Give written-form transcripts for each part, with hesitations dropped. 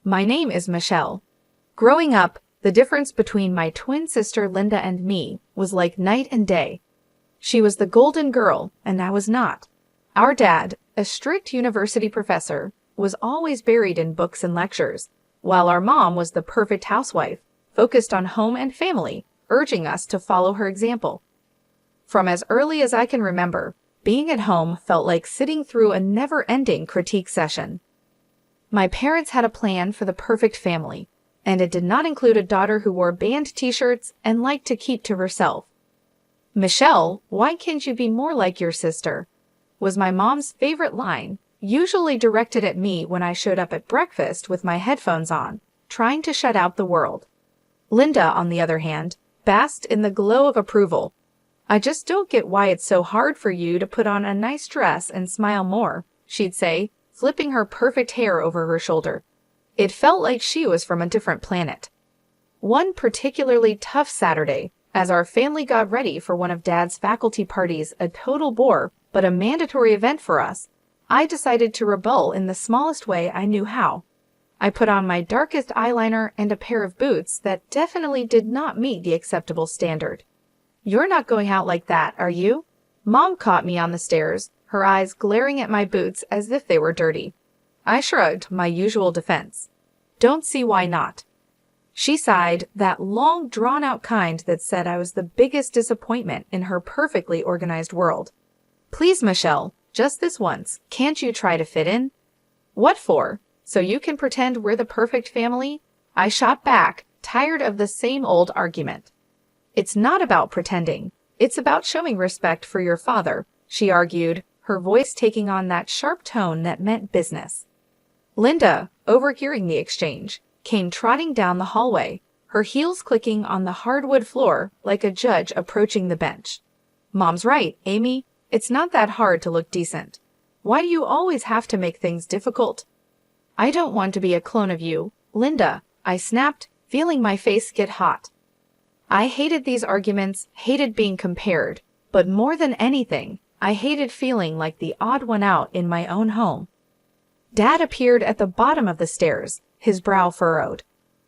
My name is Michelle. Growing up, the difference between my twin sister Linda and me was like night and day. She was the golden girl, and I was not. Our dad, a strict university professor, was always buried in books and lectures, while our mom was the perfect housewife, focused on home and family, urging us to follow her example. From as early as I can remember, being at home felt like sitting through a never-ending critique session. My parents had a plan for the perfect family, and it did not include a daughter who wore band t-shirts and liked to keep to herself. "Michelle, why can't you be more like your sister?" was my mom's favorite line, usually directed at me when I showed up at breakfast with my headphones on, trying to shut out the world. Linda, on the other hand, basked in the glow of approval. "I just don't get why it's so hard for you to put on a nice dress and smile more," she'd say, flipping her perfect hair over her shoulder. It felt like she was from a different planet. One particularly tough Saturday, as our family got ready for one of Dad's faculty parties, a total bore, but a mandatory event for us, I decided to rebel in the smallest way I knew how. I put on my darkest eyeliner and a pair of boots that definitely did not meet the acceptable standard. "You're not going out like that, are you?" Mom caught me on the stairs, her eyes glaring at my boots as if they were dirty. I shrugged my usual defense. "Don't see why not." She sighed, that long, drawn-out kind that said I was the biggest disappointment in her perfectly organized world. "Please, Michelle, just this once, can't you try to fit in?" "What for? So you can pretend we're the perfect family?" I shot back, tired of the same old argument. "It's not about pretending. It's about showing respect for your father," she argued, her voice taking on that sharp tone that meant business. Linda, overhearing the exchange, came trotting down the hallway, her heels clicking on the hardwood floor like a judge approaching the bench. "Mom's right, Amy. It's not that hard to look decent. Why do you always have to make things difficult?" "I don't want to be a clone of you, Linda," I snapped, feeling my face get hot. I hated these arguments, hated being compared, but more than anything, I hated feeling like the odd one out in my own home. Dad appeared at the bottom of the stairs, his brow furrowed.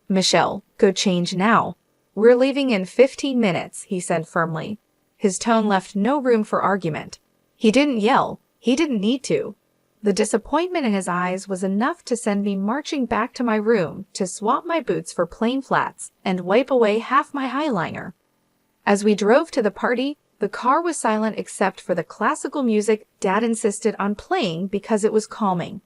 "Michelle, go change now. We're leaving in 15 minutes, he said firmly. His tone left no room for argument. He didn't yell. He didn't need to. The disappointment in his eyes was enough to send me marching back to my room to swap my boots for plain flats and wipe away half my eyeliner. As we drove to the party, the car was silent except for the classical music Dad insisted on playing because it was calming.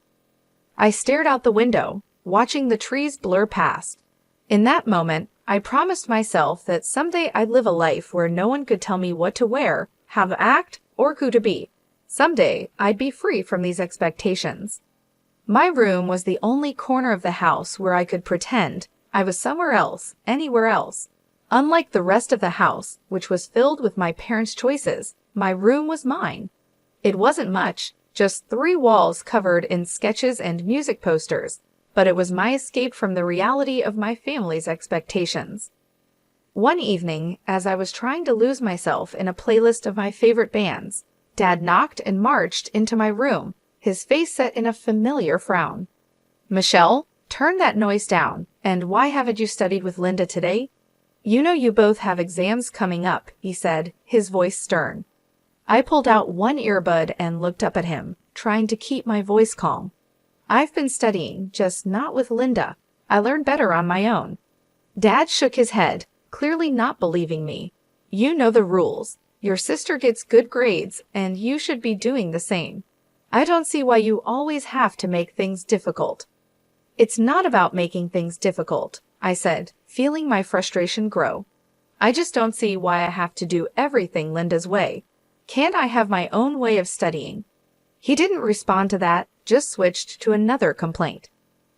I stared out the window, watching the trees blur past. In that moment, I promised myself that someday I'd live a life where no one could tell me what to wear, how to act, or who to be. Someday, I'd be free from these expectations. My room was the only corner of the house where I could pretend I was somewhere else, anywhere else. Unlike the rest of the house, which was filled with my parents' choices, my room was mine. It wasn't much, just 3 walls covered in sketches and music posters, but it was my escape from the reality of my family's expectations. One evening, as I was trying to lose myself in a playlist of my favorite bands, Dad knocked and marched into my room, his face set in a familiar frown. "Michelle, turn that noise down, and why haven't you studied with Linda today? You know you both have exams coming up," he said, his voice stern. I pulled out one earbud and looked up at him, trying to keep my voice calm. "I've been studying, just not with Linda. I learn better on my own." Dad shook his head, clearly not believing me. "You know the rules. Your sister gets good grades, and you should be doing the same. I don't see why you always have to make things difficult." "It's not about making things difficult," I said, feeling my frustration grow. "I just don't see why I have to do everything Linda's way. Can't I have my own way of studying?" He didn't respond to that, just switched to another complaint.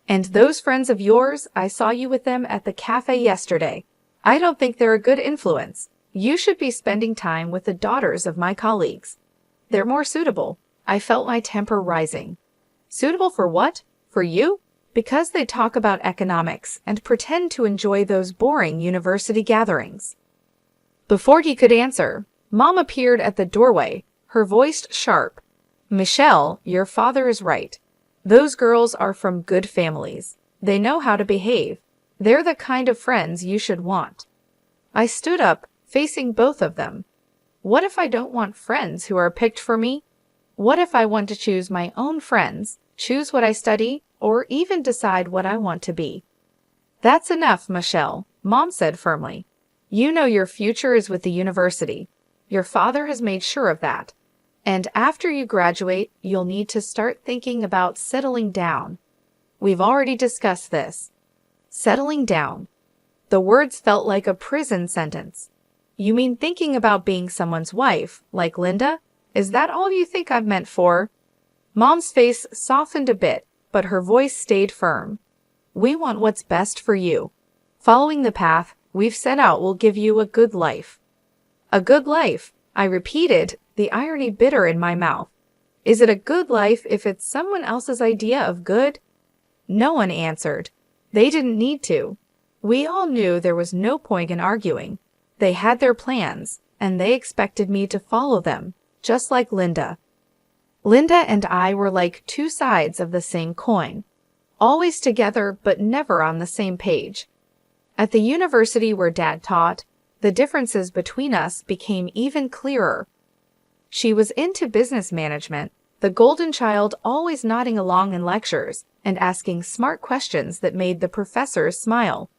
"And those friends of yours, I saw you with them at the cafe yesterday. I don't think they're a good influence. You should be spending time with the daughters of my colleagues. They're more suitable." I felt my temper rising. "Suitable for what? For you?" "Because they talk about economics and pretend to enjoy those boring university gatherings." Before he could answer, Mom appeared at the doorway, her voice sharp. "Michelle, your father is right. Those girls are from good families. They know how to behave. They're the kind of friends you should want. I stood up, facing both of them. What if I don't want friends who are picked for me? What if I want to choose my own friends, choose what I study, or even decide what I want to be? That's enough, Michelle, Mom said firmly. You know your future is with the university. Your father has made sure of that. And after you graduate, you'll need to start thinking about settling down. We've already discussed this. Settling down. The words felt like a prison sentence. You mean thinking about being someone's wife, like Linda? Is that all you think I've meant for? Mom's face softened a bit, but her voice stayed firm. We want what's best for you. Following the path we've set out will give you a good life. A good life, I repeated, the irony bitter in my mouth. Is it a good life if it's someone else's idea of good? No one answered. They didn't need to. We all knew there was no point in arguing. They had their plans, and they expected me to follow them, just like Linda. Linda and I were like two sides of the same coin, always together but never on the same page. At the university where Dad taught, the differences between us became even clearer. She was into business management, the golden child always nodding along in lectures and asking smart questions that made the professors smile.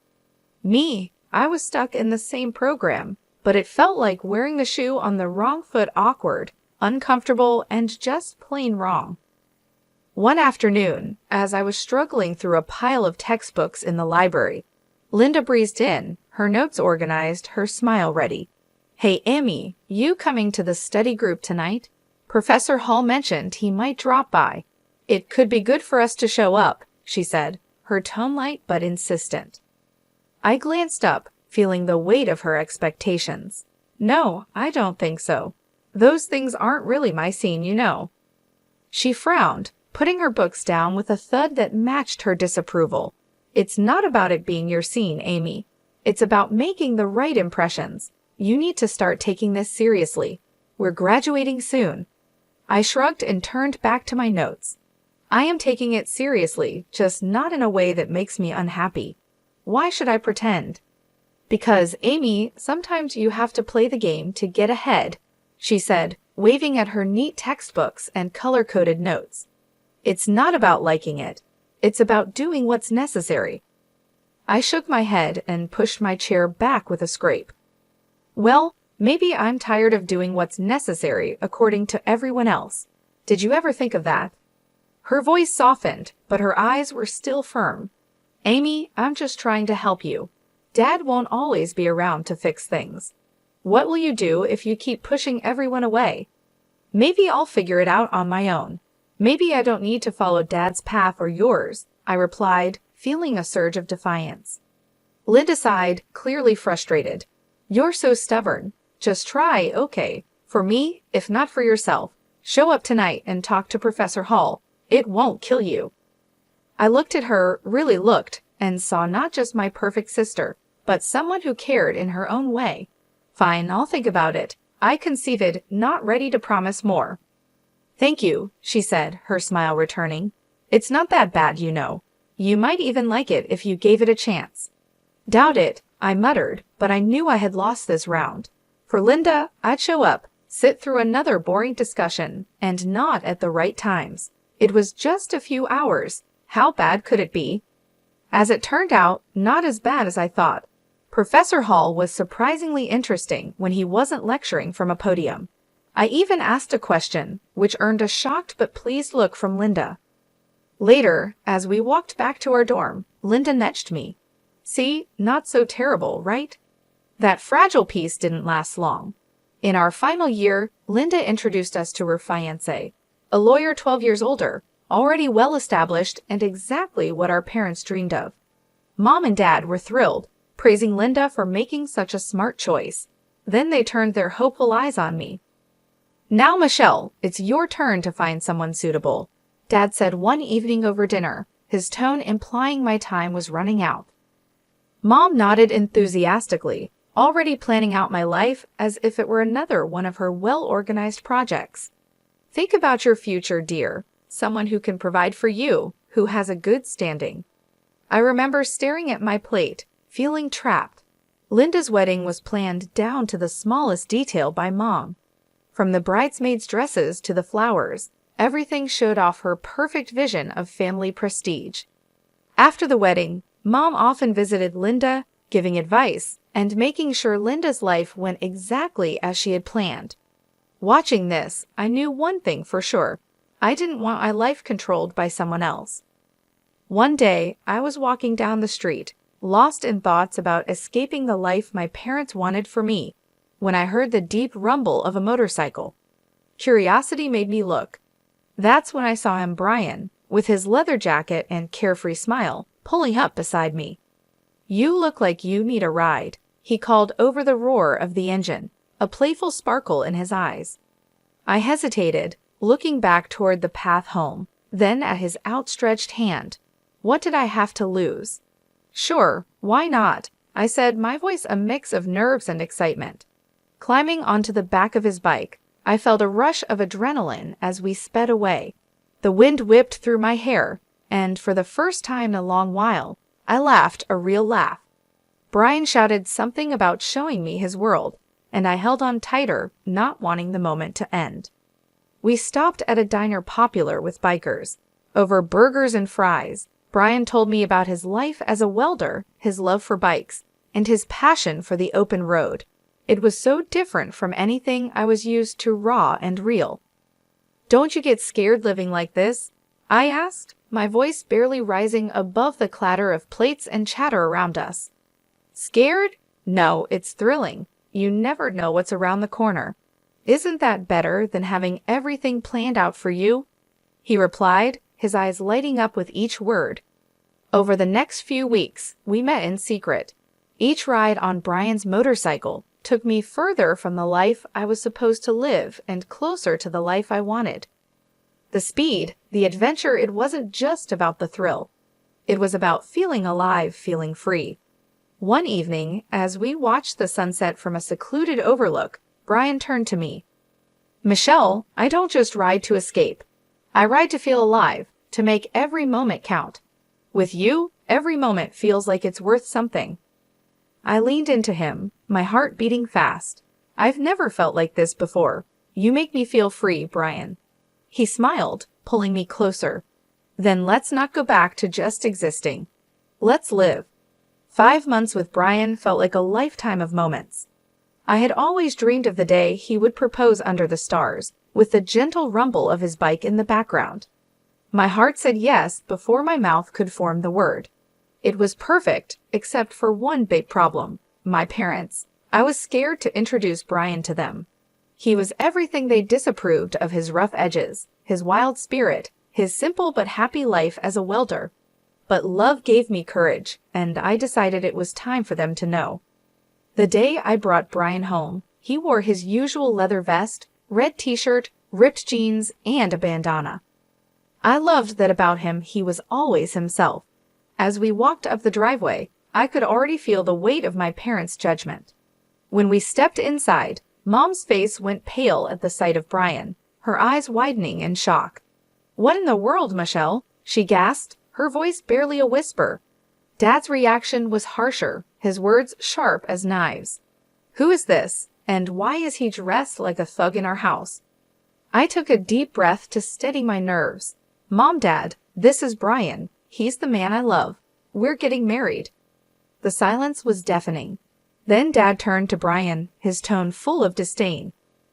Me, I was stuck in the same program, but it felt like wearing the shoe on the wrong foot, awkward, uncomfortable, and just plain wrong. One afternoon, as I was struggling through a pile of textbooks in the library, Linda breezed in, her notes organized, her smile ready. Hey, Amy, you coming to the study group tonight? Professor Hall mentioned he might drop by. It could be good for us to show up, she said, her tone light but insistent. I glanced up, feeling the weight of her expectations. No, I don't think so. Those things aren't really my scene, you know. She frowned, putting her books down with a thud that matched her disapproval. It's not about it being your scene, Amy. It's about making the right impressions. You need to start taking this seriously. We're graduating soon. I shrugged and turned back to my notes. I am taking it seriously, just not in a way that makes me unhappy. Why should I pretend? Because, Amy, sometimes you have to play the game to get ahead, she said, waving at her neat textbooks and color-coded notes. It's not about liking it. It's about doing what's necessary. I shook my head and pushed my chair back with a scrape. Well, maybe I'm tired of doing what's necessary according to everyone else. Did you ever think of that? Her voice softened, but her eyes were still firm. Amy, I'm just trying to help you. Dad won't always be around to fix things. What will you do if you keep pushing everyone away? Maybe I'll figure it out on my own. Maybe I don't need to follow Dad's path or yours, I replied, feeling a surge of defiance. Linda sighed, clearly frustrated. You're so stubborn. Just try, okay. For me, if not for yourself, show up tonight and talk to Professor Hall. It won't kill you. I looked at her, really looked, and saw not just my perfect sister, but someone who cared in her own way. Fine, I'll think about it, I conceded, not ready to promise more. Thank you, she said, her smile returning. It's not that bad, you know. You might even like it if you gave it a chance. Doubt it, I muttered, but I knew I had lost this round. For Linda, I'd show up, sit through another boring discussion, and not at the right times. It was just a few hours. How bad could it be? As it turned out, not as bad as I thought. Professor Hall was surprisingly interesting when he wasn't lecturing from a podium. I even asked a question, which earned a shocked but pleased look from Linda. Later, as we walked back to our dorm, Linda nudged me. See, not so terrible, right? That fragile piece didn't last long. In our final year, Linda introduced us to her fiancé, a lawyer 12 years older, already well-established and exactly what our parents dreamed of. Mom and Dad were thrilled, praising Linda for making such a smart choice. Then they turned their hopeful eyes on me. Now, Michelle, it's your turn to find someone suitable, Dad said one evening over dinner, his tone implying my time was running out. Mom nodded enthusiastically, already planning out my life as if it were another one of her well-organized projects. Think about your future, dear, someone who can provide for you, who has a good standing. I remember staring at my plate, feeling trapped. Linda's wedding was planned down to the smallest detail by Mom. From the bridesmaids' dresses to the flowers, everything showed off her perfect vision of family prestige. After the wedding, Mom often visited Linda, giving advice and making sure Linda's life went exactly as she had planned. Watching this, I knew one thing for sure. I didn't want my life controlled by someone else. One day, I was walking down the street, lost in thoughts about escaping the life my parents wanted for me, when I heard the deep rumble of a motorcycle. Curiosity made me look. That's when I saw him, Brian, with his leather jacket and carefree smile, pulling up beside me. "You look like you need a ride," he called over the roar of the engine, a playful sparkle in his eyes. I hesitated, looking back toward the path home, then at his outstretched hand. What did I have to lose? "Sure, why not?" I said, my voice a mix of nerves and excitement. Climbing onto the back of his bike, I felt a rush of adrenaline as we sped away. The wind whipped through my hair, and for the first time in a long while, I laughed a real laugh. Brian shouted something about showing me his world, and I held on tighter, not wanting the moment to end. We stopped at a diner popular with bikers. Over burgers and fries, Brian told me about his life as a welder, his love for bikes, and his passion for the open road. It was so different from anything I was used to, raw and real. "Don't you get scared living like this?" I asked, my voice barely rising above the clatter of plates and chatter around us. "Scared? No, it's thrilling. You never know what's around the corner. Isn't that better than having everything planned out for you?" he replied, his eyes lighting up with each word. Over the next few weeks, we met in secret. Each ride on Brian's motorcycle took me further from the life I was supposed to live and closer to the life I wanted. The speed, the adventure, it wasn't just about the thrill. It was about feeling alive, feeling free. One evening, as we watched the sunset from a secluded overlook, Brian turned to me. "Michelle, I don't just ride to escape. I ride to feel alive, to make every moment count. With you, every moment feels like it's worth something." I leaned into him, my heart beating fast. "I've never felt like this before. You make me feel free, Brian." He smiled, pulling me closer. "Then let's not go back to just existing. Let's live." 5 months with Brian felt like a lifetime of moments. I had always dreamed of the day he would propose under the stars, with the gentle rumble of his bike in the background. My heart said yes before my mouth could form the word. It was perfect, except for one big problem: my parents. I was scared to introduce Brian to them. He was everything they disapproved of: his rough edges, his wild spirit, his simple but happy life as a welder. But love gave me courage, and I decided it was time for them to know. The day I brought Brian home, he wore his usual leather vest, red t-shirt, ripped jeans, and a bandana. I loved that about him. He was always himself. As we walked up the driveway, I could already feel the weight of my parents' judgment. When we stepped inside, Mom's face went pale at the sight of Brian, her eyes widening in shock. "What in the world, Michelle?" she gasped, her voice barely a whisper. Dad's reaction was harsher, his words sharp as knives. "Who is this, and why is he dressed like a thug in our house?" I took a deep breath to steady my nerves. "Mom, Dad, this is Brian. He's the man I love. We're getting married." The silence was deafening. Then Dad turned to Brian, his tone full of disdain.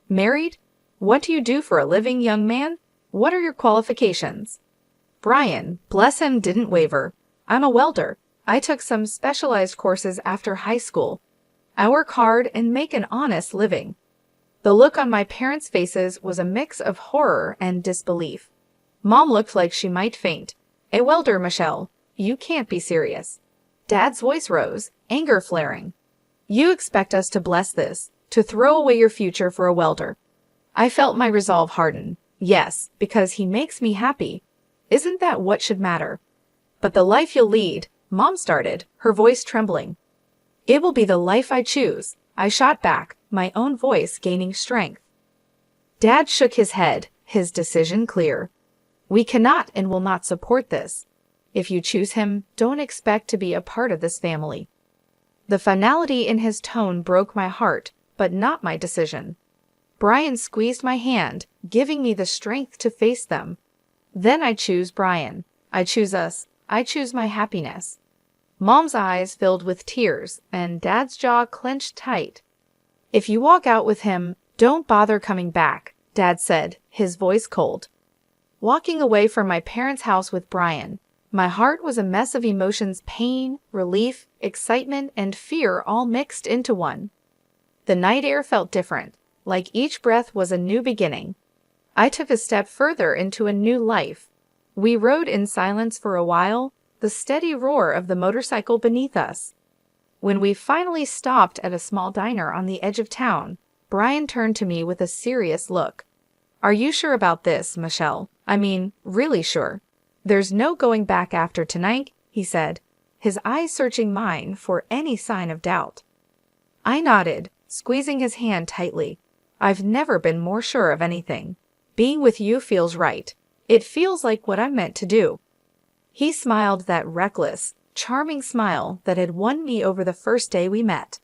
"Married? What do you do for a living, young man? What are your qualifications?" Brian, bless him, didn't waver. "I'm a welder. I took some specialized courses after high school. I work hard and make an honest living." The look on my parents' faces was a mix of horror and disbelief. Mom looked like she might faint. "A welder, Michelle? You can't be serious." Dad's voice rose, anger flaring. "You expect us to bless this, to throw away your future for a welder?" I felt my resolve harden. "Yes, because he makes me happy. Isn't that what should matter?" "But the life you'll lead," Mom started, her voice trembling. "It will be the life I choose," I shot back, my own voice gaining strength. Dad shook his head, his decision clear. "We cannot and will not support this. If you choose him, don't expect to be a part of this family." The finality in his tone broke my heart, but not my decision. Brian squeezed my hand, giving me the strength to face them. "Then I choose Brian. I choose us. I choose my happiness." Mom's eyes filled with tears, and Dad's jaw clenched tight. "If you walk out with him, don't bother coming back," Dad said, his voice cold. Walking away from my parents' house with Brian, my heart was a mess of emotions: pain, relief, excitement, and fear all mixed into one. The night air felt different, like each breath was a new beginning. I took a step further into a new life. We rode in silence for a while, the steady roar of the motorcycle beneath us. When we finally stopped at a small diner on the edge of town, Brian turned to me with a serious look. "Are you sure about this, Michelle? I mean, really sure? There's no going back after tonight," he said, his eyes searching mine for any sign of doubt. I nodded, squeezing his hand tightly. "I've never been more sure of anything. Being with you feels right. It feels like what I'm meant to do." He smiled that reckless, charming smile that had won me over the first day we met.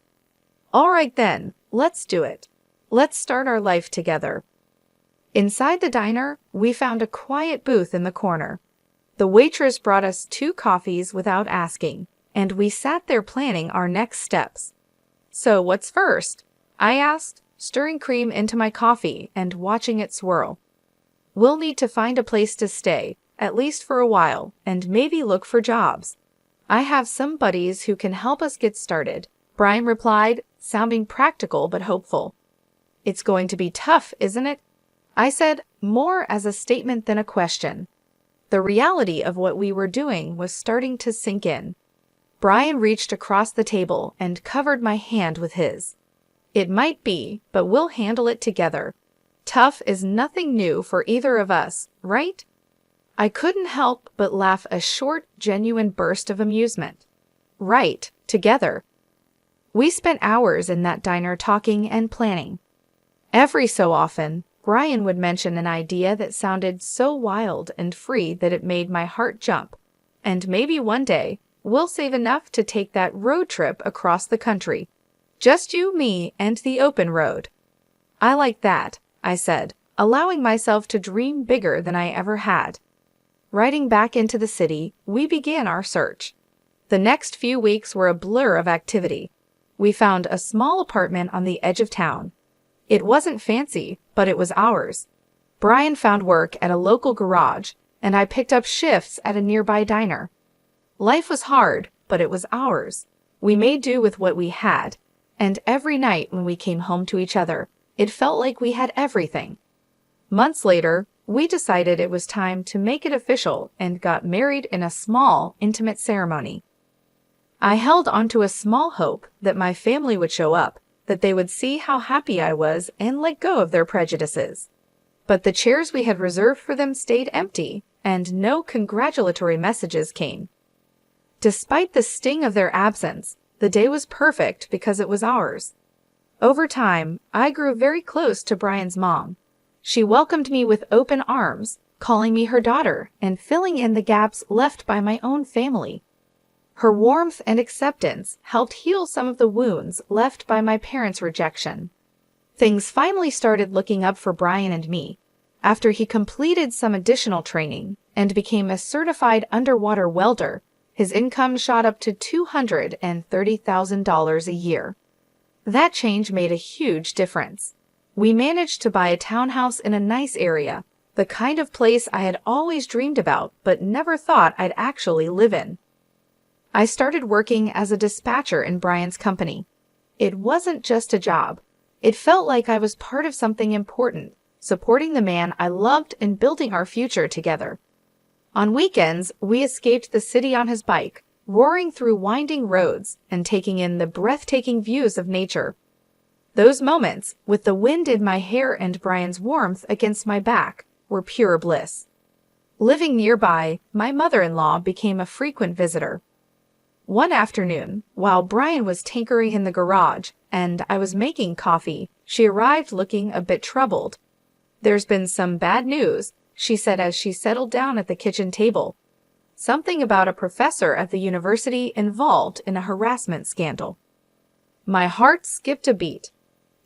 "All right then, let's do it. Let's start our life together." Inside the diner, we found a quiet booth in the corner. The waitress brought us 2 coffees without asking, and we sat there planning our next steps. "So what's first?" I asked, stirring cream into my coffee and watching it swirl. "We'll need to find a place to stay, at least for a while, and maybe look for jobs. I have some buddies who can help us get started," Brian replied, sounding practical but hopeful. "It's going to be tough, isn't it?" I said, more as a statement than a question. The reality of what we were doing was starting to sink in. Brian reached across the table and covered my hand with his. "It might be, but we'll handle it together. Tough is nothing new for either of us, right?" I couldn't help but laugh, a short, genuine burst of amusement. Right, together. We spent hours in that diner talking and planning. Every so often, Brian would mention an idea that sounded so wild and free that it made my heart jump. "And maybe one day, we'll save enough to take that road trip across the country. Just you, me, and the open road." "I like that," I said, allowing myself to dream bigger than I ever had. Riding back into the city, we began our search. The next few weeks were a blur of activity. We found a small apartment on the edge of town. It wasn't fancy, but it was ours. Brian found work at a local garage, and I picked up shifts at a nearby diner. Life was hard, but it was ours. We made do with what we had, and every night when we came home to each other, it felt like we had everything. Months later, we decided it was time to make it official and got married in a small, intimate ceremony. I held onto a small hope that my family would show up, that they would see how happy I was and let go of their prejudices. But the chairs we had reserved for them stayed empty, and no congratulatory messages came. Despite the sting of their absence, the day was perfect because it was ours. Over time, I grew very close to Brian's mom. She welcomed me with open arms, calling me her daughter and filling in the gaps left by my own family. Her warmth and acceptance helped heal some of the wounds left by my parents' rejection. Things finally started looking up for Brian and me. After he completed some additional training and became a certified underwater welder, his income shot up to $230,000 a year. That change made a huge difference. We managed to buy a townhouse in a nice area, the kind of place I had always dreamed about but never thought I'd actually live in. I started working as a dispatcher in Brian's company. It wasn't just a job. It felt like I was part of something important, supporting the man I loved and building our future together. On weekends, we escaped the city on his bike, roaring through winding roads and taking in the breathtaking views of nature. Those moments, with the wind in my hair and Brian's warmth against my back, were pure bliss. Living nearby, my mother-in-law became a frequent visitor. One afternoon, while Brian was tinkering in the garage and I was making coffee, she arrived looking a bit troubled. "There's been some bad news," she said as she settled down at the kitchen table. Something about a professor at the university involved in a harassment scandal. My heart skipped a beat.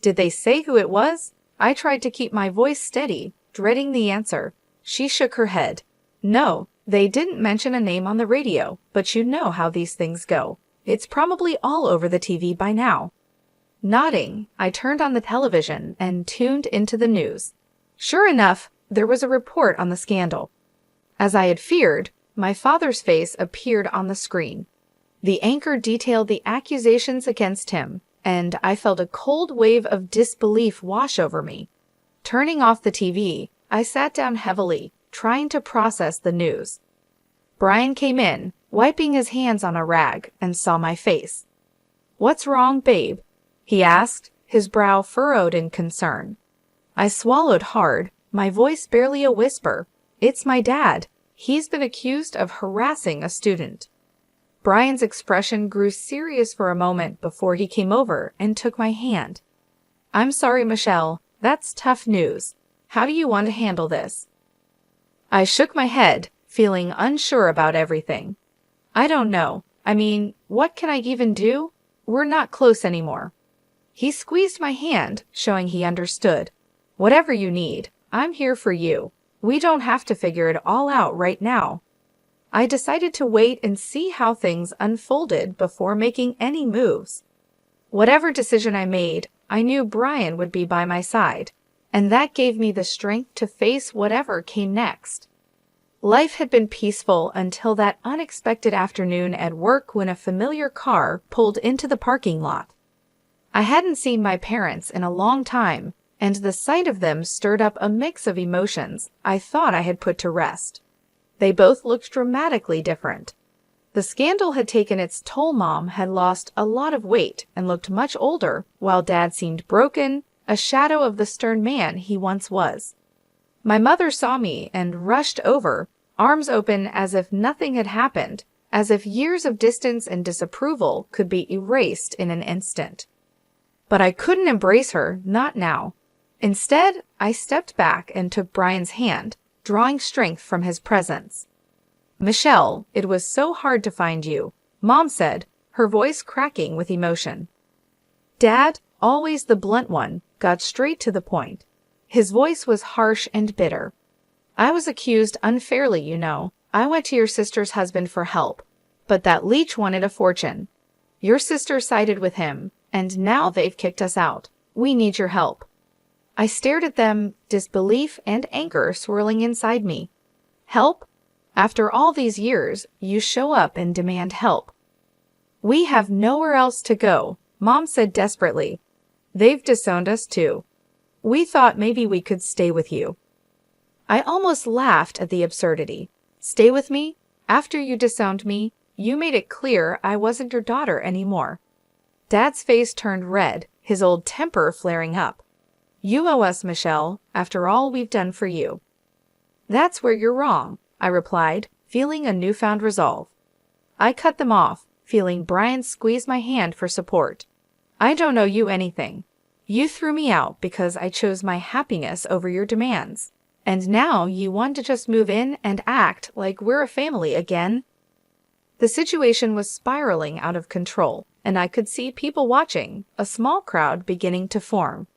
Did they say who it was? I tried to keep my voice steady, dreading the answer. She shook her head. No, they didn't mention a name on the radio, but you know how these things go. It's probably all over the TV by now. Nodding, I turned on the television and tuned into the news. Sure enough, there was a report on the scandal. As I had feared, my father's face appeared on the screen. The anchor detailed the accusations against him, and I felt a cold wave of disbelief wash over me. Turning off the TV, I sat down heavily, trying to process the news. Brian came in, wiping his hands on a rag, and saw my face. "What's wrong, babe?" he asked, his brow furrowed in concern. I swallowed hard, my voice barely a whisper. "It's my dad. He's been accused of harassing a student." Brian's expression grew serious for a moment before he came over and took my hand. "I'm sorry, Michelle. That's tough news. How do you want to handle this?" I shook my head, feeling unsure about everything. "I don't know. I mean, what can I even do? We're not close anymore." He squeezed my hand, showing he understood. "Whatever you need, I'm here for you. We don't have to figure it all out right now." I decided to wait and see how things unfolded before making any moves. Whatever decision I made, I knew Brian would be by my side, and that gave me the strength to face whatever came next. Life had been peaceful until that unexpected afternoon at work when a familiar car pulled into the parking lot. I hadn't seen my parents in a long time, and the sight of them stirred up a mix of emotions I thought I had put to rest. They both looked dramatically different. The scandal had taken its toll. Mom had lost a lot of weight and looked much older, while Dad seemed broken, a shadow of the stern man he once was. My mother saw me and rushed over, arms open as if nothing had happened, as if years of distance and disapproval could be erased in an instant. But I couldn't embrace her, not now. Instead, I stepped back and took Brian's hand, drawing strength from his presence. "Michelle, it was so hard to find you," Mom said, her voice cracking with emotion. Dad, always the blunt one, got straight to the point. His voice was harsh and bitter. "I was accused unfairly, you know. I went to your sister's husband for help, but that leech wanted a fortune. Your sister sided with him, and now they've kicked us out. We need your help." I stared at them, disbelief and anger swirling inside me. "Help? After all these years, you show up and demand help." "We have nowhere else to go," Mom said desperately. "They've disowned us too. We thought maybe we could stay with you." I almost laughed at the absurdity. Stay with me? After you disowned me, you made it clear I wasn't your daughter anymore. Dad's face turned red, his old temper flaring up. "You owe us, Michelle, after all we've done for you." "That's where you're wrong," I replied, feeling a newfound resolve. I cut them off, feeling Brian squeeze my hand for support. "I don't owe you anything. You threw me out because I chose my happiness over your demands. And now you want to just move in and act like we're a family again?" The situation was spiraling out of control, and I could see people watching, a small crowd beginning to form.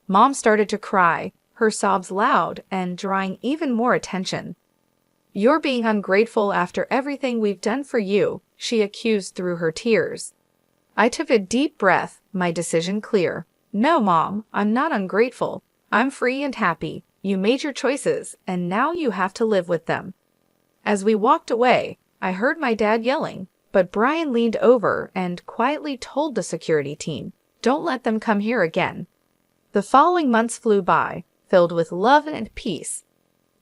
Mom started to cry, her sobs loud and drawing even more attention. "You're being ungrateful after everything we've done for you," she accused through her tears. I took a deep breath, my decision clear. "No, Mom, I'm not ungrateful. I'm free and happy. You made your choices, and now you have to live with them." As we walked away, I heard my dad yelling, but Brian leaned over and quietly told the security team, "Don't let them come here again." The following months flew by, filled with love and peace.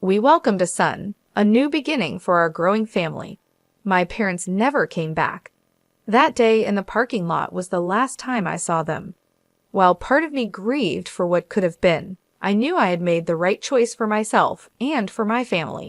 We welcomed a son, a new beginning for our growing family. My parents never came back. That day in the parking lot was the last time I saw them. While part of me grieved for what could have been, I knew I had made the right choice for myself and for my family.